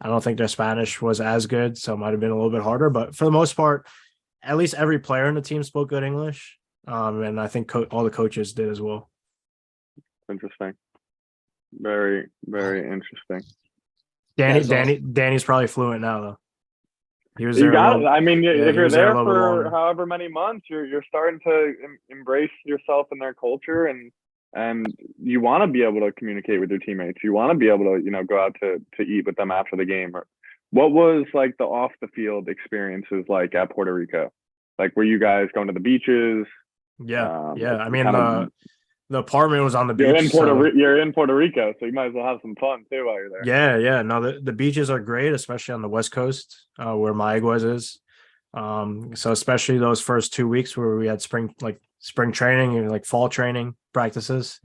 don't think their Spanish was as good, so it might have been a little bit harder. But for the most part, at least every player in the team spoke good English, and I think all the coaches did as well. Interesting. Very, very interesting. Danny's probably fluent now though. He was there. You got it. I mean, if you're there for for however many months, you're starting to embrace yourself and their culture, and you want to be able to communicate with your teammates. You want to be able to, go out to eat with them after the game. Or what was like the off the field experiences like at Puerto Rico? Like, were you guys going to the beaches? Yeah. I mean, the apartment was on the beach. You're in Puerto Rico, so you might as well have some fun too while you're there. Yeah. No, the beaches are great, especially on the West Coast, where Maguas is. So especially those first 2 weeks where we had spring training and like fall training practices.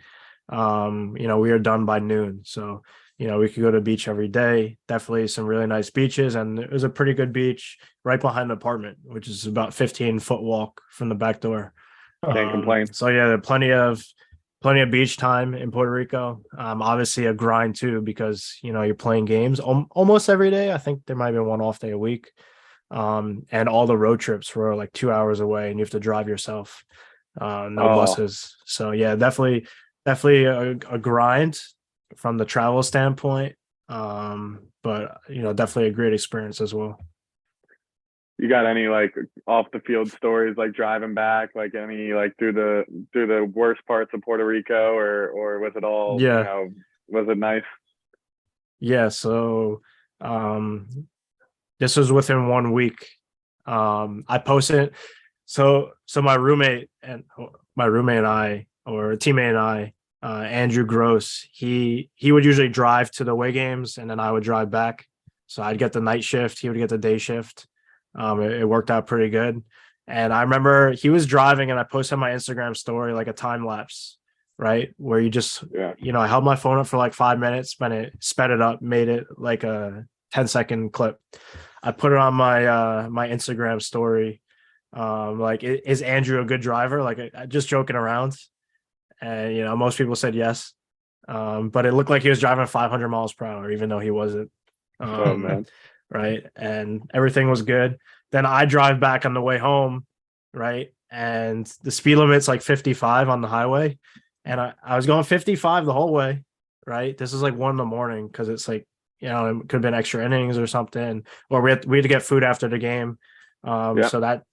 We were done by noon, so we could go to the beach every day. Definitely some really nice beaches, and it was a pretty good beach right behind the apartment, which is about 15-foot walk from the back door. Can't complain. So yeah, there are plenty of beach time in Puerto Rico. Obviously a grind too, because you're playing games almost every day. I think there might be one off day a week. And all the road trips were like 2 hours away, and you have to drive yourself. No buses. So yeah, definitely a grind from the travel standpoint. But definitely a great experience as well. You got any like off the field stories, like driving back, like any like through the worst parts of Puerto Rico, or was it all, Yeah. was it nice? Yeah. So this was within 1 week. I posted so my roommate and I, or a teammate and I, Andrew Gross, he would usually drive to the away games and then I would drive back. So I'd get the night shift, he would get the day shift. It worked out pretty good. And I remember he was driving and I posted on my Instagram story like a time lapse, right? Where you just, I held my phone up for like 5 minutes, but it sped it up, made it like a 10-second clip. I put it on my Instagram story. Like, is Andrew a good driver? Like, just joking around. And, most people said yes. But it looked like he was driving 500 miles per hour, even though he wasn't. Oh, man. Right. And everything was good. Then I drive back on the way home. Right. And the speed limit's like 55 on the highway. And I was going 55 the whole way. Right. This is like 1 a.m. because it's like, it could have been extra innings or something, or we had to get food after the game. So that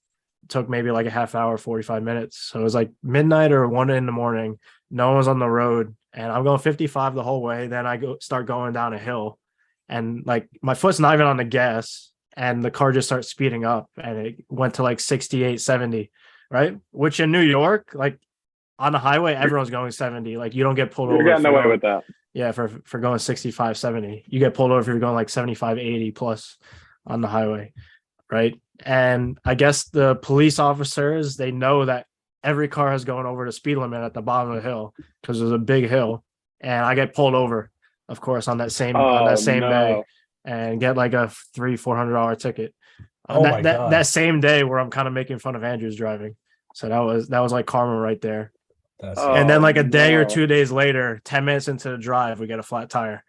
took maybe like a half hour, 45 minutes. So it was like midnight or 1 a.m. No one was on the road and I'm going 55 the whole way. Then I start going down a hill and like my foot's not even on the gas and the car just starts speeding up and it went to like 68, 70, right? Which in New York, like on the highway, everyone's going 70. Like you don't get pulled over. You're getting away with that. Yeah, for going 65, 70. You get pulled over if you're going like 75, 80 plus on the highway, right? And I guess the police officers, they know that every car is going over the speed limit at the bottom of the hill because there's a big hill. And I get pulled over, of course, on that same day and get like a $300-$400 ticket. That same day where I'm kind of making fun of Andrew's driving. So that was like karma right there. And then like a day or 2 days later, 10 minutes into the drive, we get a flat tire.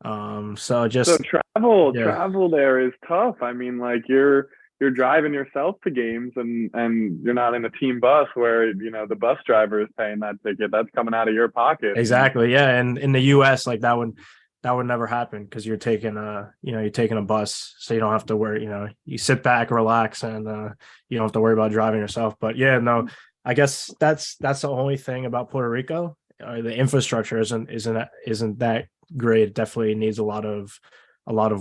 So travel there is tough. I mean, like you're driving yourself to games and you're not in a team bus where, the bus driver is paying that ticket. That's coming out of your pocket. Exactly. Yeah. And in the US, like that would never happen because you're taking a bus. So you don't have to worry, you sit back, relax, and you don't have to worry about driving yourself. But yeah, no, I guess that's the only thing about Puerto Rico. The infrastructure isn't that great. It definitely needs a lot of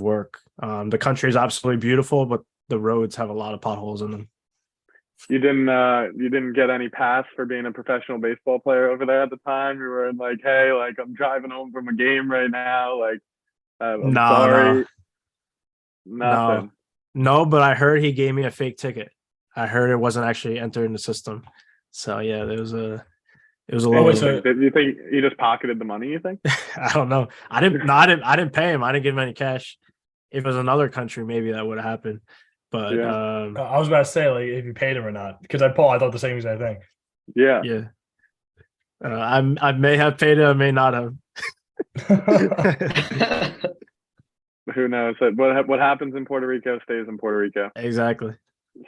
work. The country is absolutely beautiful, but the roads have a lot of potholes in them. You didn't get any pass for being a professional baseball player over there at the time. You were like, hey, like I'm driving home from a game right now. Like, I'm sorry. Nothing. No, but I heard he gave me a fake ticket. I heard it wasn't actually entered in the system. So yeah, it was a little. Did you think he just pocketed the money? You think? I don't know. I didn't pay him. I didn't give him any cash. If it was another country, maybe that would have happened. But I was about to say like if you paid him or not, because I thought the same exact thing. Yeah. I may have paid him, I may not have. Who knows? What happens in Puerto Rico stays in Puerto Rico. Exactly.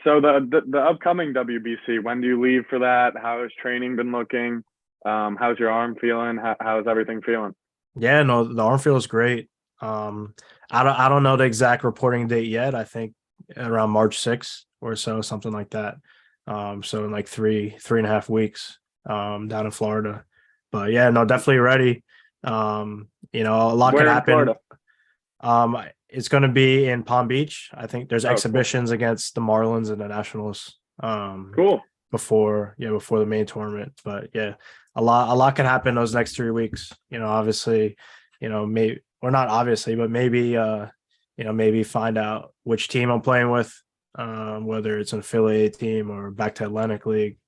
So the upcoming WBC, when do you leave for that? How has training been looking? How's your arm feeling? How's everything feeling? Yeah, no, the arm feels great. I don't know the exact reporting date yet. I think around March 6th or so, something like that. So in like 3.5 weeks down in Florida. But yeah, no, definitely ready. A lot can happen. It's going to be in Palm Beach. I think there's exhibitions against the Marlins and the Nationals. Cool. Before the main tournament. But yeah, a lot can happen those next 3 weeks. Obviously, maybe, or not obviously, but maybe maybe find out which team I'm playing with, whether it's an affiliate team or back to Atlantic League.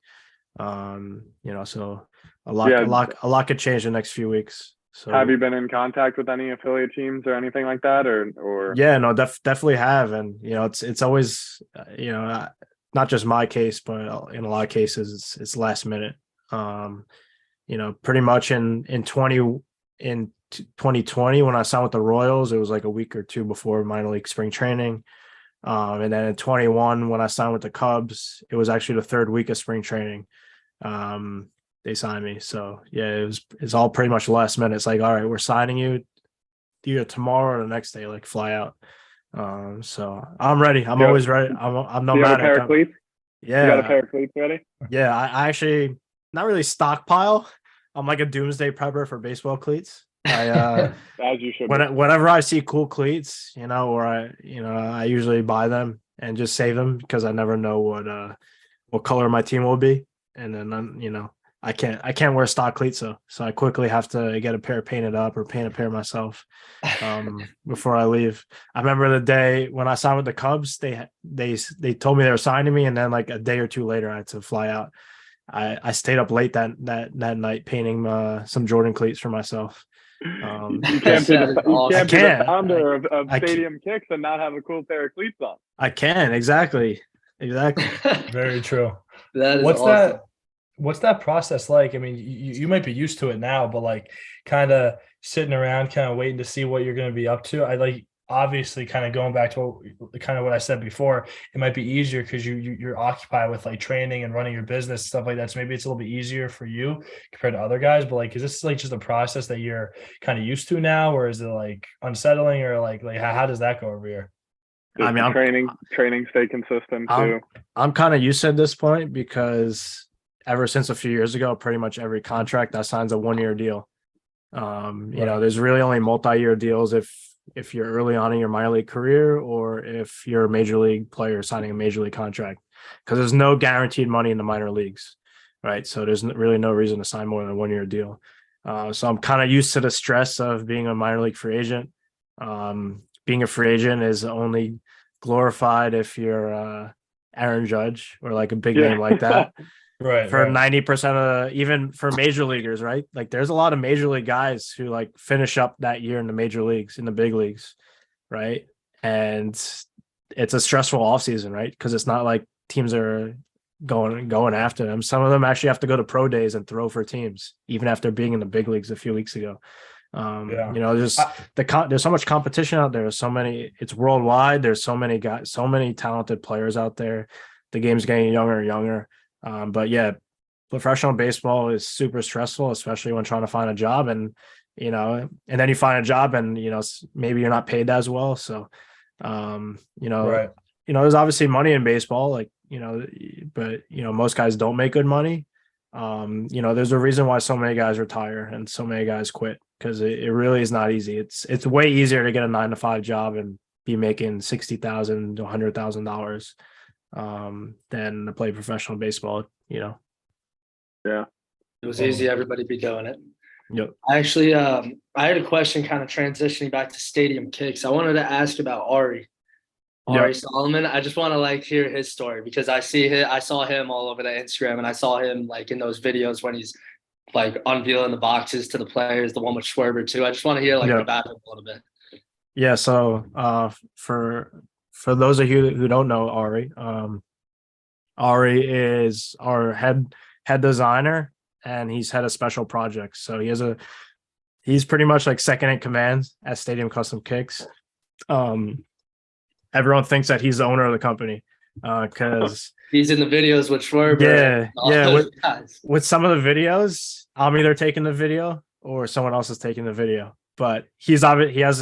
So a lot could change the next few weeks. So have you been in contact with any affiliate teams or anything like that, or? Yeah, no, definitely have, and it's always not just my case, but in a lot of cases it's last minute. Pretty much in 2020 when I signed with the Royals, it was like a week or two before minor league spring training. And then in 21 when I signed with the Cubs, it was actually the third week of spring training. They signed me. So yeah, it's all pretty much last minute. It's like, all right, we're signing you either tomorrow or the next day, like fly out. So I'm ready. I'm Yeah. always ready. I'm Do you have a nomadic. pair of cleats? You got a Yeah, pair of cleats ready? yeah. I actually not really stockpile. I'm like a doomsday prepper for baseball cleats. I As you should be. whenever I see cool cleats, or I usually buy them and just save them because I never know what color my team will be, and then I can't wear stock cleats, so I quickly have to get a pair painted up or paint a pair myself before I leave. I remember the day when I signed with the Cubs, they told me they were signing me, and then like a day or two later I had to fly out. I stayed up late that night painting some Jordan cleats for myself. You can't be the awesome. founder of I can't. Stadium Kicks and not have a cool pair of cleats on. I can, exactly. Very true. That is What's awesome. what's that process like? I mean, you might be used to it now, but like kind of sitting around, kind of waiting to see what you're going to be up to. I like obviously kind of going back to what I said before. It might be easier because you're occupied with like training and running your business, stuff like that. So maybe it's a little bit easier for you compared to other guys. But like, is this like just a process that you're kind of used to now, or is it like unsettling, or like how does that go over here? Just I mean, training, stay consistent too. I'm kind of used to at this point because ever since a few years ago, pretty much every contract that signs a 1-year deal. There's really only multi-year deals if you're early on in your minor league career or if you're a major league player signing a major league contract, because there's no guaranteed money in the minor leagues, right? So there's really no reason to sign more than a 1-year deal. So I'm kind of used to the stress of being a minor league free agent. Being a free agent is only glorified if you're Aaron Judge or like a big name like that. Right. For 90% of even for major leaguers, right? Like there's a lot of major league guys who like finish up that year in the major leagues, in the big leagues, right? And it's a stressful offseason, right? Because it's not like teams are going after them. Some of them actually have to go to pro days and throw for teams, even after being in the big leagues a few weeks ago. There's so much competition out there. It's worldwide. There's so many guys, so many talented players out there. The game's getting younger and younger. But yeah, professional baseball is super stressful, especially when trying to find a job, and then you find a job and maybe you're not paid as well. So Right. there's obviously money in baseball, but most guys don't make good money. There's a reason why so many guys retire and so many guys quit, because it really is not easy. It's way easier to get a 9-to-5 job and be making $60,000 to $100,000 than to play professional baseball. Yeah, It was easy. Everybody be doing it. Yep. I actually, I had a question kind of transitioning back to Stadium Kicks. I wanted to ask about Ari Solomon. I just want to like hear his story because I saw him all over the Instagram, and I saw him like in those videos when he's like unveiling the boxes to the players, the one with Schwerber too. I just want to hear like about him a little bit. Yeah. So for those of you who don't know Ari is our head designer, and he's head of special projects. So he's pretty much like second in command at Stadium Custom Kicks. Everyone thinks that he's the owner of the company because he's in the videos with Schwerber. With some of the videos, I'm either taking the video or someone else is taking the video. But he has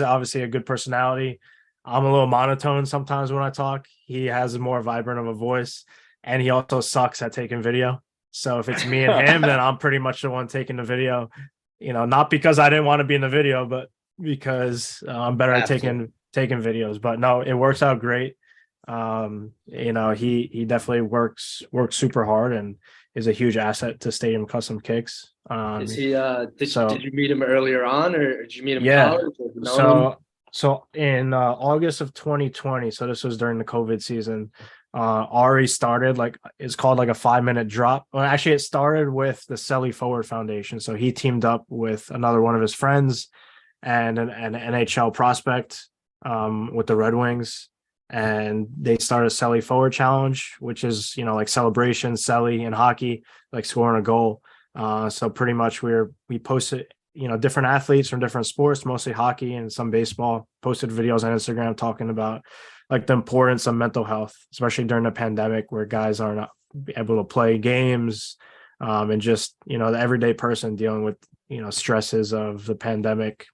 obviously a good personality. I'm a little monotone sometimes when I talk. He has a more vibrant of a voice, and he also sucks at taking video. So if it's me and him, then I'm pretty much the one taking the video. Not because I didn't want to be in the video, but because I'm better at taking videos. But no, it works out great. He definitely works super hard and is a huge asset to Stadium Custom Kicks. Is he? Did you meet him earlier on, or did you meet him in college? So in August of 2020, so this was during the COVID season, Ari started it's called like a 5-minute drop. Well, actually, it started with the Selly Forward Foundation. So he teamed up with another one of his friends and an NHL prospect with the Red Wings, and they started a Selly Forward Challenge, which is like celebration Selly in hockey, like scoring a goal. So pretty much we posted different athletes from different sports, mostly hockey and some baseball, posted videos on Instagram talking about like the importance of mental health, especially during the pandemic where guys are not able to play games, and just the everyday person dealing with stresses of the pandemic,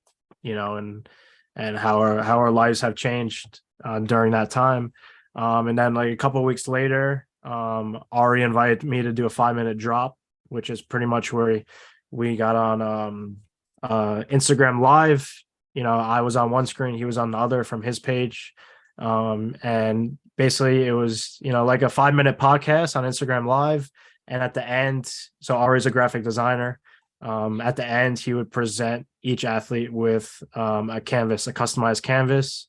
and how our lives have changed during that time. And then like a couple of weeks later, Ari invited me to do a 5-minute drop, which is pretty much where we got on Instagram Live. I was on one screen, he was on the other from his page. And basically it was, like a 5-minute podcast on Instagram Live. And at the end, so Ari's a graphic designer. At the end, he would present each athlete with a customized canvas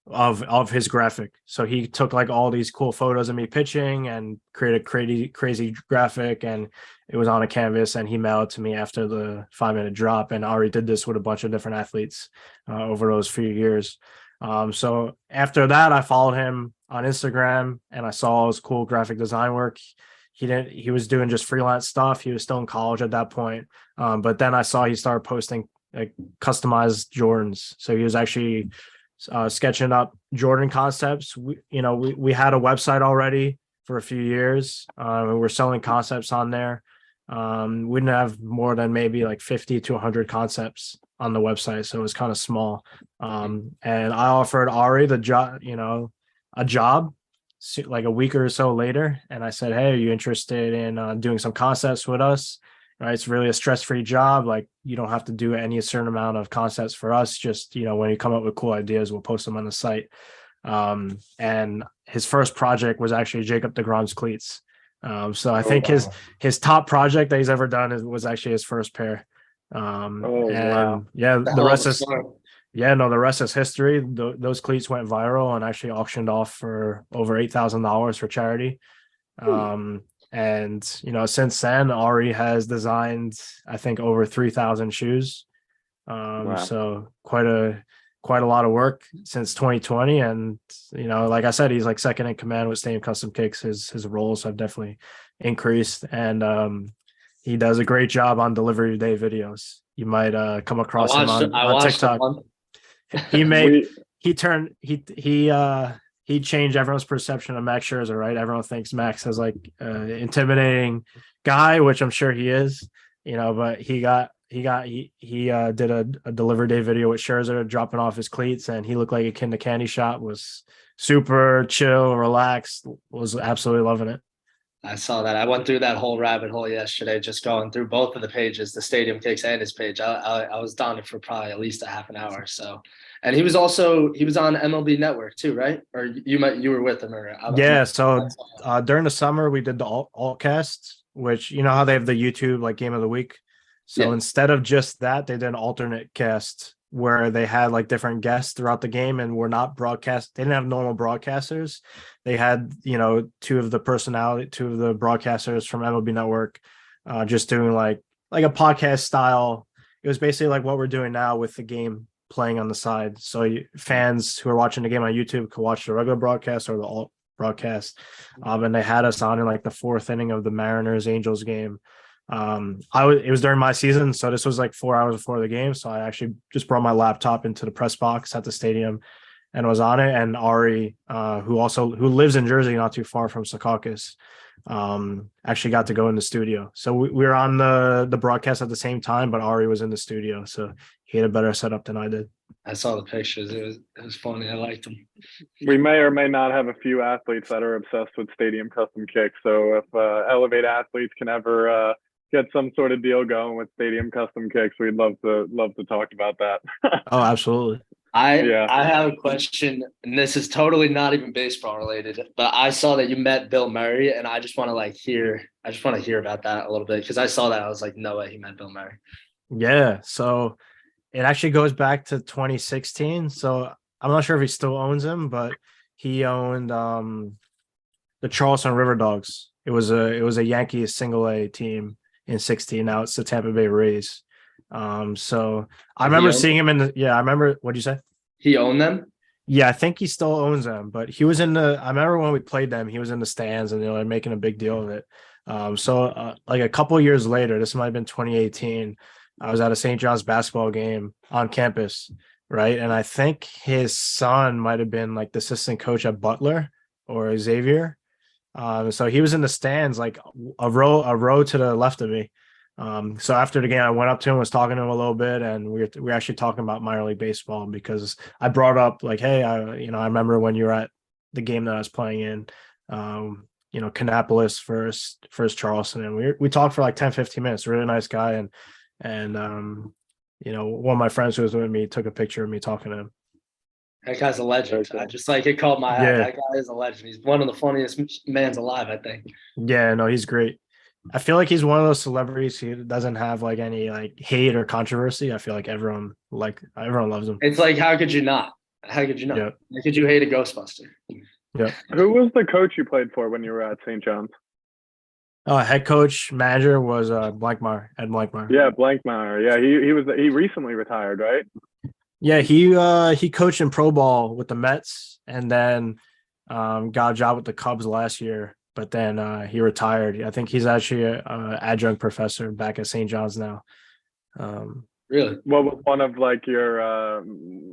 of his graphic. So he took like all these cool photos of me pitching and created a crazy graphic, and it was on a canvas, and he mailed it to me after the 5-minute drop. And Ari did this with a bunch of different athletes over those few years. So after that, I followed him on Instagram and I saw his cool graphic design work. He was doing just freelance stuff. He was still in college at that point. But then I saw he started posting like customized Jordans. So he was actually sketching up Jordan concepts. We had a website already for a few years. We were selling concepts on there. We didn't have more than maybe like 50 to 100 concepts on the website, so it was kind of small. And I offered Ari the job, a job like a week or so later, and I said, hey, are you interested in doing some concepts with us? Right, it's really a stress-free job. Like, you don't have to do any certain amount of concepts for us. Just when you come up with cool ideas, we'll post them on the site. And his first project was actually Jacob deGrom's cleats. So I think his top project that he's ever done was actually his first pair. Wow. Yeah, the rest is history. Those cleats went viral and actually auctioned off for over $8,000 for charity. And since then, Ari has designed, I think, over 3,000 shoes. Wow. So quite a lot of work since 2020. And like I said, he's like second in command with Stadium Custom Kicks. His roles have definitely increased, and he does a great job on delivery day videos. You might come across him on TikTok. He changed everyone's perception of Max Scherzer, right? Everyone thinks Max is like intimidating guy, which I'm sure he is, but he did a delivery day video with Scherzer dropping off his cleats, and he looked like a kid in a candy shop, was super chill, relaxed, was absolutely loving it. I saw that. I went through that whole rabbit hole yesterday, just going through both of the pages, the Stadium Kicks and his page. I was down it for probably at least a half an hour. So, and he was on MLB Network too, right? Or you were with him, or yeah. So during the summer we did the Allcasts, which how they have the YouTube like game of the week. So instead of just that, they did an alternate cast where they had like different guests throughout the game and were not broadcast. They didn't have normal broadcasters. They had, two of the broadcasters from MLB Network, just doing like a podcast style. It was basically like what we're doing now with the game playing on the side. So fans who are watching the game on YouTube could watch the regular broadcast or the alt broadcast. And they had us on in like the fourth inning of the Mariners Angels game. It was during my season, so this was like 4 hours before the game. So I actually just brought my laptop into the press box at the stadium and was on it. And Ari, who lives in Jersey, not too far from Secaucus, actually got to go in the studio. So we were on the broadcast at the same time, but Ari was in the studio, so he had a better setup than I did. I saw the pictures. It was funny. I liked them. We may or may not have a few athletes that are obsessed with Stadium Custom Kicks. So if Elevate athletes can ever get some sort of deal going with Stadium Custom Kicks, we'd love to talk about that. Oh, absolutely. I have a question, and this is totally not even baseball related, but I saw that you met Bill Murray, and I just want to hear about that a little bit, because I saw that. I was like, no way he met Bill Murray. Yeah. So it actually goes back to 2016. So I'm not sure if he still owns him, but he owned the Charleston River Dogs. It was a Yankees single A team in 16. Now it's the Tampa Bay Rays. So I remember seeing him I remember, what'd you say? He owned them? Yeah, I think he still owns them, but he was I remember when we played them, he was in the stands and they were making a big deal of it. So like a couple of years later, this might've been 2018, I was at a St. John's basketball game on campus. Right. And I think his son might've been like the assistant coach at Butler or Xavier. So he was in the stands, like a row to the left of me. So after the game, I went up to him, was talking to him a little bit, and we were actually talking about minor league baseball because I brought up like, hey, I remember when you were at the game that I was playing in, Kannapolis first Charleston, and we talked for like 10, 15 minutes. Really nice guy, and one of my friends who was with me took a picture of me talking to him. That guy's a legend. I just like it caught my eye. Yeah. That guy is a legend. He's one of the funniest mans alive, I think. Yeah, no, he's great. I feel like he's one of those celebrities who doesn't have like any like hate or controversy. I feel like everyone loves him. It's like, how could you not? How could you not? Yeah. How could you hate a Ghostbuster? Yeah. Who was the coach you played for when you were at St. John's? Head coach manager was Blankmeyer, Ed Blankmeyer. Yeah, Blankmeyer. Yeah, he recently retired, right? Yeah, he coached in pro ball with the Mets, and then got a job with the Cubs last year. But then he retired. I think he's actually an adjunct professor back at St. John's now. Really? What was one of like your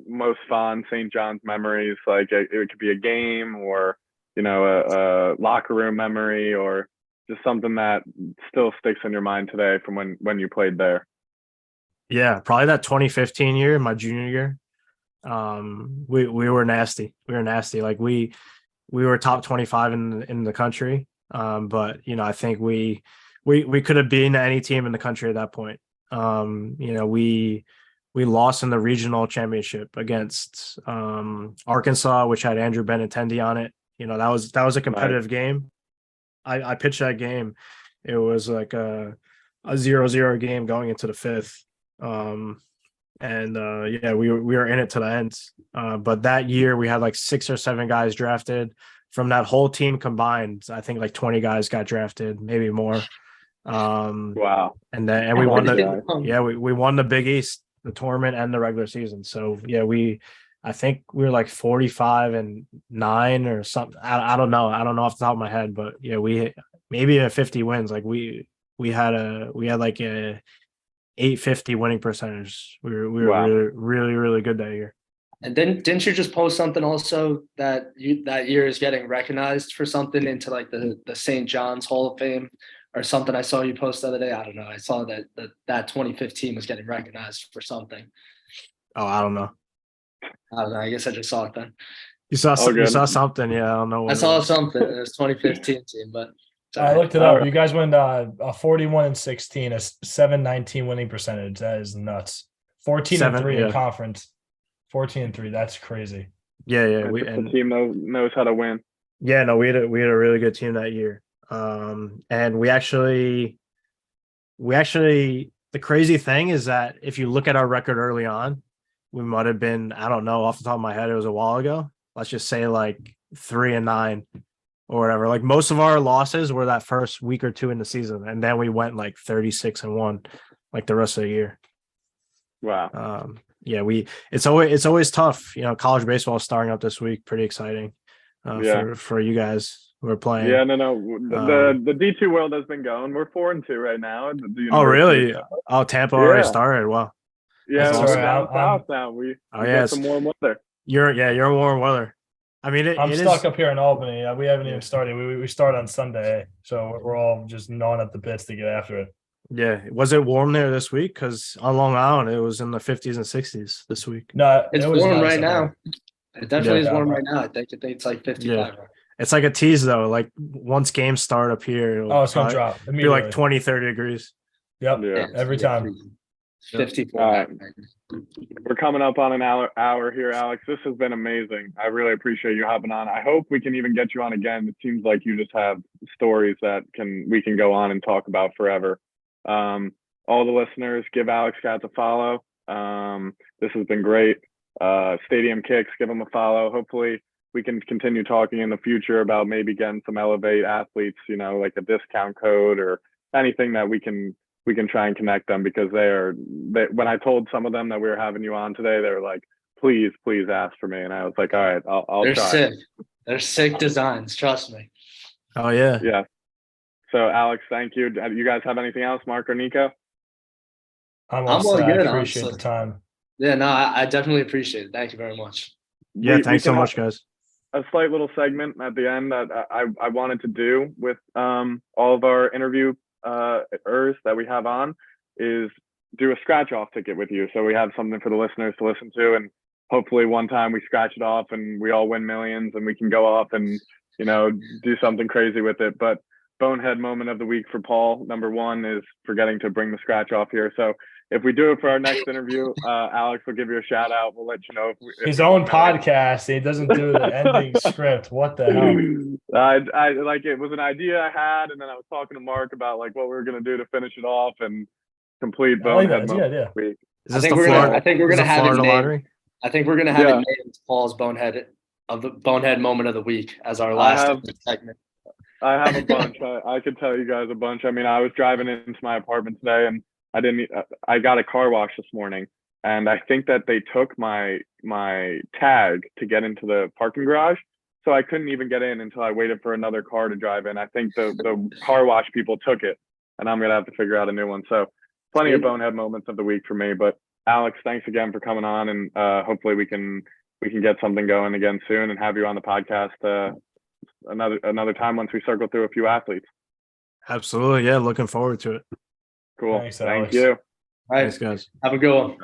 most fond St. John's memories? Like it could be a game, or a locker room memory, or just something that still sticks in your mind today from when you played there. Yeah, probably that 2015 year, my junior year. We were nasty. We were nasty. Like we were top 25 in the country. But I think we could have beaten any team in the country at that point. We lost in the regional championship against Arkansas, which had Andrew Benintendi on it. That was a competitive game. I pitched that game. It was like a 0-0 game going into the fifth. We were in it to the end. But that year we had like 6 or 7 guys drafted from that whole team combined. I think like 20 guys got drafted, maybe more. Wow. And we won we won the Big East, the tournament and the regular season. So yeah, I think we were like 45-9 or something. I don't know. I don't know off the top of my head, but yeah, we maybe a 50 wins. Like we had like a 850 winning percentage. We were wow. really, really, really good that year. And then didn't you just post something also that year is getting recognized for something into like the St. John's Hall of Fame or something? I saw you post the other day. I don't know. I saw that 2015 was getting recognized for something. Oh, I don't know. I don't know. I guess I just saw it then. You saw something. Yeah, I don't know. I saw something. It was 2015 team, but I looked it up. You guys went a 41-16, a 719 winning percentage. That is nuts. 14-3 in conference. 14-3. That's crazy. Yeah. The team knows how to win. Yeah, no, we had a really good team that year. And we actually, the crazy thing is that if you look at our record early on, we might have been, I don't know, off the top of my head, it was a while ago. Let's just say like 3-9 or whatever. Like most of our losses were that first week or two in the season, and then we went like 36-1 like the rest of the year. Wow. It's always tough. College baseball is starting up this week. Pretty exciting for you guys who are playing. Yeah, no. The D2 world has been going. We're 4-2 right now. Oh, really? Oh, Tampa already started. Wow. Yeah, we're down south now. We got some warm weather. You're in warm weather. I mean, I'm stuck up here in Albany. We haven't even started. We start on Sunday, so we're all just gnawing at the bits to get after it. Yeah, was it warm there this week? Because on Long Island, it was in the 50s and 60s this week. No, it's warm right now. It definitely is warm right now. I think it's like 55. Yeah. It's like a tease though. Like once games start up here, it's gonna drop. Be like 20-30 degrees. Yep. Yeah. Every time. 54. Right. We're coming up on an hour here, Alex. This has been amazing. I really appreciate you hopping on. I hope we can even get you on again. It seems like you just have stories that we can go on and talk about forever. All the listeners, give Alex Katz a follow. This has been great. Stadium Kicks, give them a follow. Hopefully we can continue talking in the future about maybe getting some Elevate athletes, like a discount code or anything that we can try and connect them, because when I told some of them that we were having you on today, they were like, please ask for me. And I was like, all right, I'll They're try. Sick. They're sick designs. Trust me. Oh yeah. Yeah. So Alex, thank you. Do you guys have anything else, Mark or Nico? I'm all good. I appreciate honestly. the time. Yeah, no, I definitely appreciate it. Thank you very much. Yeah, thanks so much, guys. A slight little segment at the end that I wanted to do with all of our interview or listeners that we have on is do a scratch off ticket with you. So we have something for the listeners to listen to, and hopefully one time we scratch it off and we all win millions and we can go off and, you know, do something crazy with it. But bonehead moment of the week for Paul, number one, is forgetting to bring the scratch off here. So if we do it for our next interview, Alex will give you a shout out. We'll let you know. If His own podcast. He doesn't do the ending script. What the hell? I like, it was an idea I had, and then I was talking to Mark about like what we were gonna do to finish it off and complete bonehead moment of the week. Is this I think we're gonna have it named. lottery? I think we're gonna have it named Paul's bonehead moment of the week as our last segment. I have a bunch. I could tell you guys a bunch. I mean, I was driving into my apartment today, and I got a car wash this morning, and I think that they took my tag to get into the parking garage. So I couldn't even get in until I waited for another car to drive in. I think the car wash people took it, and I'm going to have to figure out a new one. So plenty of bonehead moments of the week for me. But Alex, thanks again for coming on, and hopefully we can get something going again soon and have you on the podcast another time once we circle through a few athletes. Absolutely. Yeah. Looking forward to it. Cool. Thanks, Thank Alex. you. All right. Thanks, guys. Have a good one.